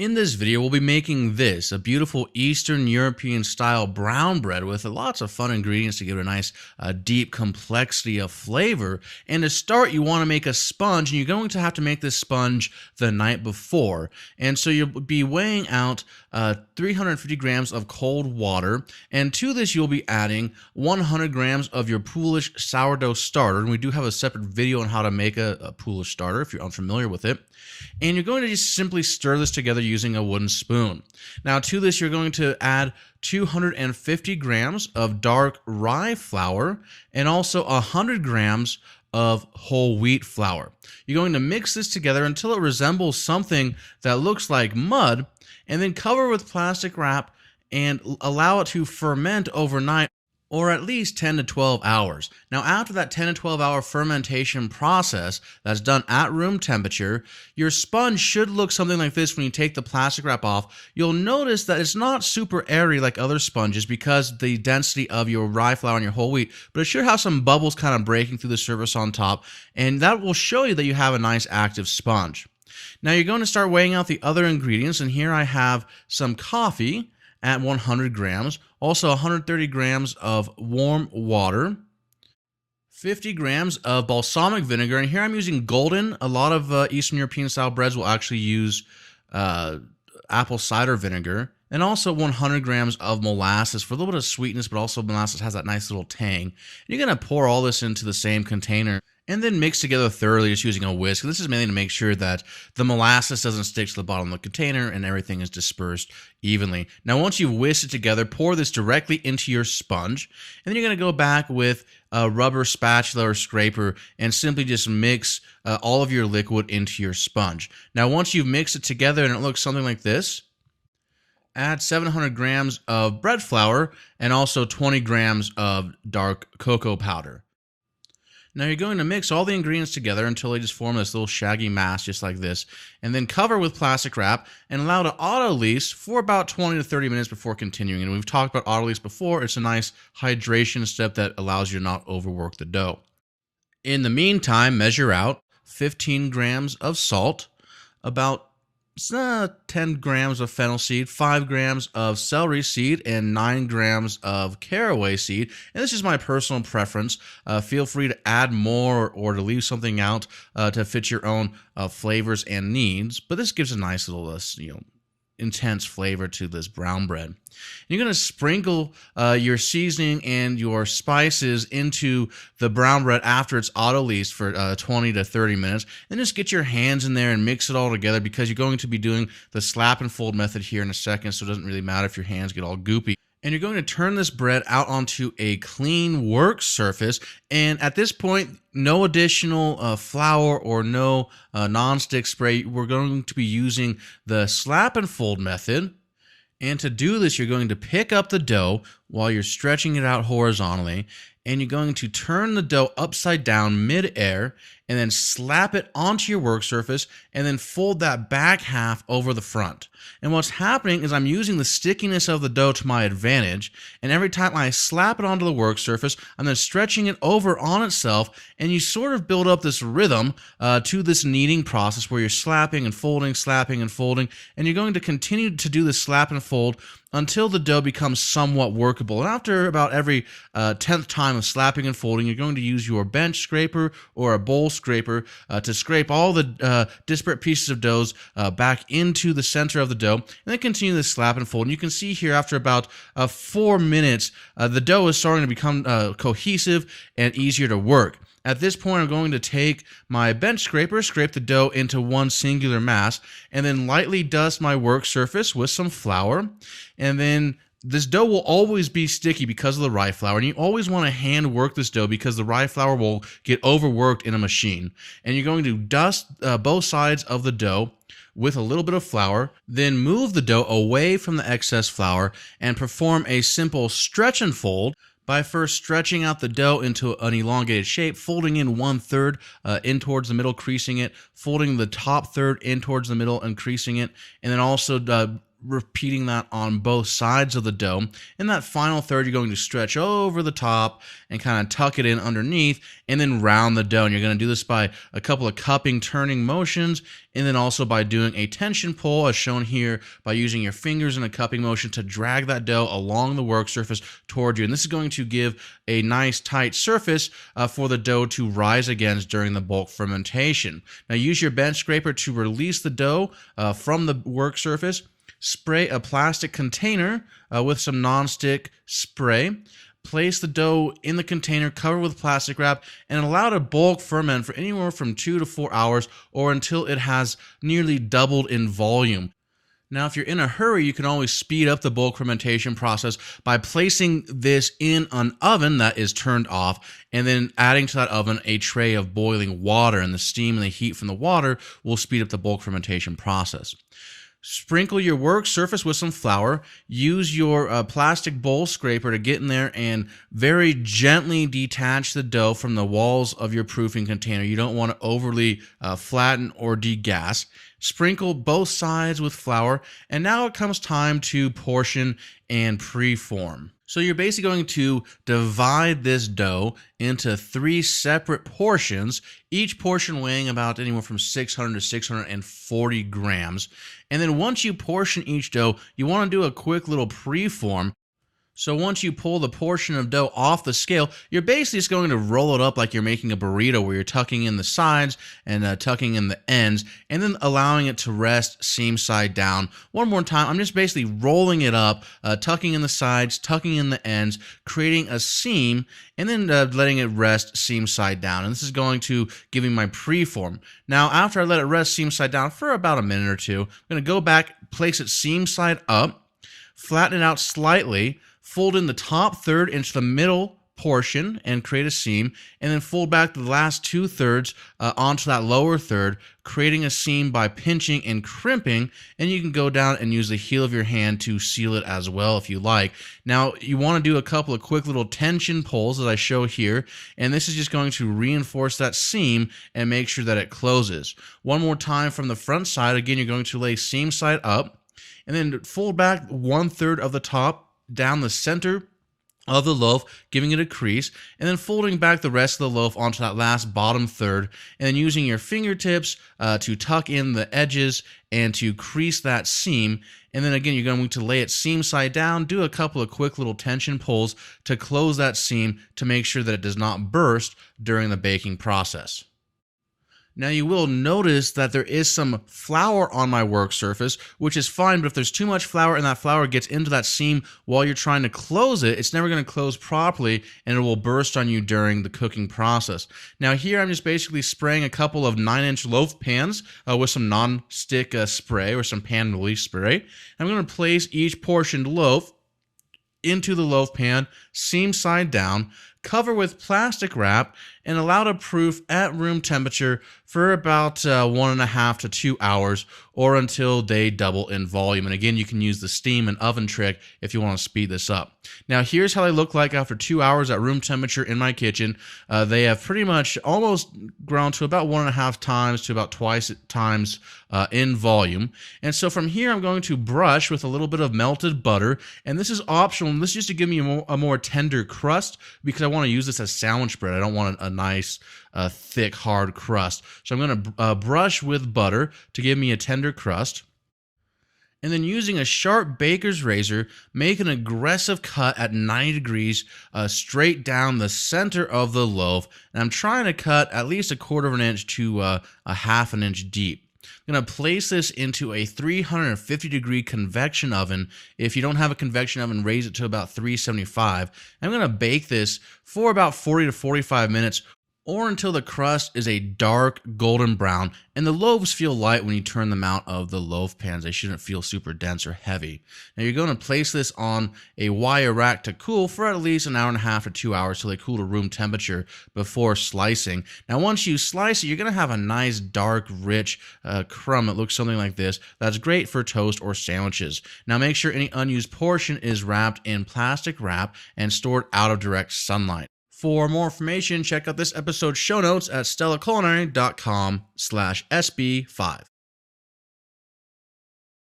In this video, we'll be making this, a beautiful Eastern European style brown bread with lots of fun ingredients to give it a nice deep complexity of flavor. And to start, you want to make a sponge, and you're going to have to make this sponge the night before. And so you'll be weighing out 350 grams of cold water, and to this you'll be adding 100 grams of your POOLISH sourdough starter. And we do have a separate video on how to make a POOLISH starter if you're unfamiliar with it. And you're going to just simply stir this together using a wooden spoon. Now to this you're going to add 250 grams of dark rye flour and also 100 grams of whole wheat flour. You're going to mix this together until it resembles something that looks like mud, and then cover with plastic wrap and allow it to ferment overnight, or at least 10 to 12 hours. Now, after that 10 to 12 hour fermentation process that's done at room temperature, your sponge should look something like this when you take the plastic wrap off. You'll notice that it's not super airy like other sponges because the density of your rye flour and your whole wheat, but it should have some bubbles kind of breaking through the surface on top, and that will show you that you have a nice active sponge. Now, you're going to start weighing out the other ingredients, and here I have some coffee at 100 grams, also 130 grams of warm water, 50 grams of balsamic vinegar, and here I'm using golden. A lot of Eastern European style breads will actually use apple cider vinegar, and also 100 grams of molasses for a little bit of sweetness, but also molasses has that nice little tang. And you're going to pour all this into the same container and then mix together thoroughly just using a whisk. This is mainly to make sure that the molasses doesn't stick to the bottom of the container and everything is dispersed evenly. Now, once you've whisked it together, pour this directly into your sponge, and then you're going to go back with a rubber spatula or scraper and simply just mix all of your liquid into your sponge. Now, once you've mixed it together and it looks something like this, add 700 grams of bread flour and also 20 grams of dark cocoa powder. Now you're going to mix all the ingredients together until they just form this little shaggy mass just like this, and then cover with plastic wrap and allow to auto-lease for about 20 to 30 minutes before continuing. And we've talked about auto-lease before. It's a nice hydration step that allows you to not overwork the dough. In the meantime, measure out 15 grams of salt, about 10 grams of fennel seed, 5 grams of celery seed, and 9 grams of caraway seed. And this is my personal preference. Feel free to add more or to leave something out to fit your own flavors and needs. But this gives a nice little, intense flavor to this brown bread. You're going to sprinkle your seasoning and your spices into the brown bread after it's auto-leased for 20 to 30 minutes. And just get your hands in there and mix it all together, because you're going to be doing the slap and fold method here in a second, so it doesn't really matter if your hands get all goopy. And you're going to turn this bread out onto a clean work surface. And at this point, no additional flour or no non-stick spray. We're going to be using the slap and fold method. And to do this, you're going to pick up the dough while you're stretching it out horizontally, and you're going to turn the dough upside down mid-air and then slap it onto your work surface and then fold that back half over the front. And what's happening is I'm using the stickiness of the dough to my advantage, and every time I slap it onto the work surface, I'm then stretching it over on itself, and you sort of build up this rhythm to this kneading process where you're slapping and folding, and you're going to continue to do this slap and fold until the dough becomes somewhat workable. And after about every 10th time of slapping and folding, you're going to use your bench scraper or a bowl scraper to scrape all the disparate pieces of dough back into the center of the dough, and then continue this slap and fold. And you can see here after about 4 minutes, the dough is starting to become cohesive and easier to work. At this point, I'm going to take my bench scraper, scrape the dough into one singular mass, and then lightly dust my work surface with some flour. And then this dough will always be sticky because of the rye flour, and you always want to hand work this dough because the rye flour will get overworked in a machine. And you're going to dust both sides of the dough with a little bit of flour, then move the dough away from the excess flour and perform a simple stretch and fold by first stretching out the dough into an elongated shape, folding in 1/3 in towards the middle, creasing it, folding the top third in towards the middle and creasing it, and then also repeating that on both sides of the dough. In that final third, you're going to stretch over the top and kind of tuck it in underneath and then round the dough. And you're going to do this by a couple of cupping, turning motions, and then also by doing a tension pull, as shown here, by using your fingers in a cupping motion to drag that dough along the work surface toward you. And this is going to give a nice tight surface for the dough to rise against during the bulk fermentation. Now use your bench scraper to release the dough from the work surface. Spray a plastic container with some nonstick spray. Place the dough in the container, cover with plastic wrap, and allow it to bulk ferment for anywhere from 2 to 4 hours or until it has nearly doubled in volume. Now, if you're in a hurry, you can always speed up the bulk fermentation process by placing this in an oven that is turned off and then adding to that oven a tray of boiling water, and the steam and the heat from the water will speed up the bulk fermentation process. Sprinkle your work surface with some flour. Use your plastic bowl scraper to get in there and very gently detach the dough from the walls of your proofing container. You don't want to overly flatten or degas. Sprinkle both sides with flour, and now it comes time to portion and preform. So you're basically going to divide this dough into 3 separate portions, each portion weighing about anywhere from 600 to 640 grams. And then once you portion each dough, you want to do a quick little preform. So once you pull the portion of dough off the scale, you're basically just going to roll it up like you're making a burrito, where you're tucking in the sides and tucking in the ends, and then allowing it to rest seam side down. One more time, I'm just basically rolling it up, tucking in the sides, tucking in the ends, creating a seam, and then letting it rest seam side down. And this is going to give me my preform. Now, after I let it rest seam side down for about a minute or two, I'm going to go back, place it seam side up, flatten it out slightly, fold in the top third into the middle portion and create a seam, and then fold back the last 2/3 onto that lower third, creating a seam by pinching and crimping. And you can go down and use the heel of your hand to seal it as well if you like. Now, you want to do a couple of quick little tension pulls as I show here, and this is just going to reinforce that seam and make sure that it closes. One more time from the front side. Again, you're going to lay seam side up, and then fold back 1/3 of the top down the center of the loaf, giving it a crease, and then folding back the rest of the loaf onto that last bottom third, and then using your fingertips to tuck in the edges and to crease that seam. And then again, you're going to lay it seam side down, do a couple of quick little tension pulls to close that seam to make sure that it does not burst during the baking process. Now you will notice that there is some flour on my work surface, which is fine, but if there's too much flour and that flour gets into that seam while you're trying to close it, it's never going to close properly and it will burst on you during the cooking process. Now here I'm just basically spraying a couple of 9-inch loaf pans with some non-stick spray or some pan release spray. I'm going to place each portioned loaf into the loaf pan, seam side down, cover with plastic wrap, and allow to proof at room temperature for about 1.5 to 2 hours or until they double in volume. And again, you can use the steam and oven trick if you want to speed this up. Now, here's how they look like after 2 hours at room temperature in my kitchen. They have pretty much almost grown to about 1.5 times to about twice times in volume. And so from here, I'm going to brush with a little bit of melted butter. And this is optional. This is just to give me a more tender crust because I want to use this as sandwich bread. I don't want a nice, thick, hard crust. So I'm going to brush with butter to give me a tender crust. And then using a sharp baker's razor, make an aggressive cut at 90 degrees straight down the center of the loaf. And I'm trying to cut at least 1/4 inch to a 1/2 inch deep. I'm going to place this into a 350 degree convection oven. If you don't have a convection oven, raise it to about 375. I'm going to bake this for about 40 to 45 minutes or until the crust is a dark golden brown and the loaves feel light when you turn them out of the loaf pans. They shouldn't feel super dense or heavy. Now you're going to place this on a wire rack to cool for at least 1.5 to 2 hours till they cool to room temperature before slicing. Now once you slice it, you're going to have a nice dark rich crumb. It looks something like this. That's great for toast or sandwiches. Now make sure any unused portion is wrapped in plastic wrap and stored out of direct sunlight. For more information, check out this episode's show notes at stellaculinary.com/SB5.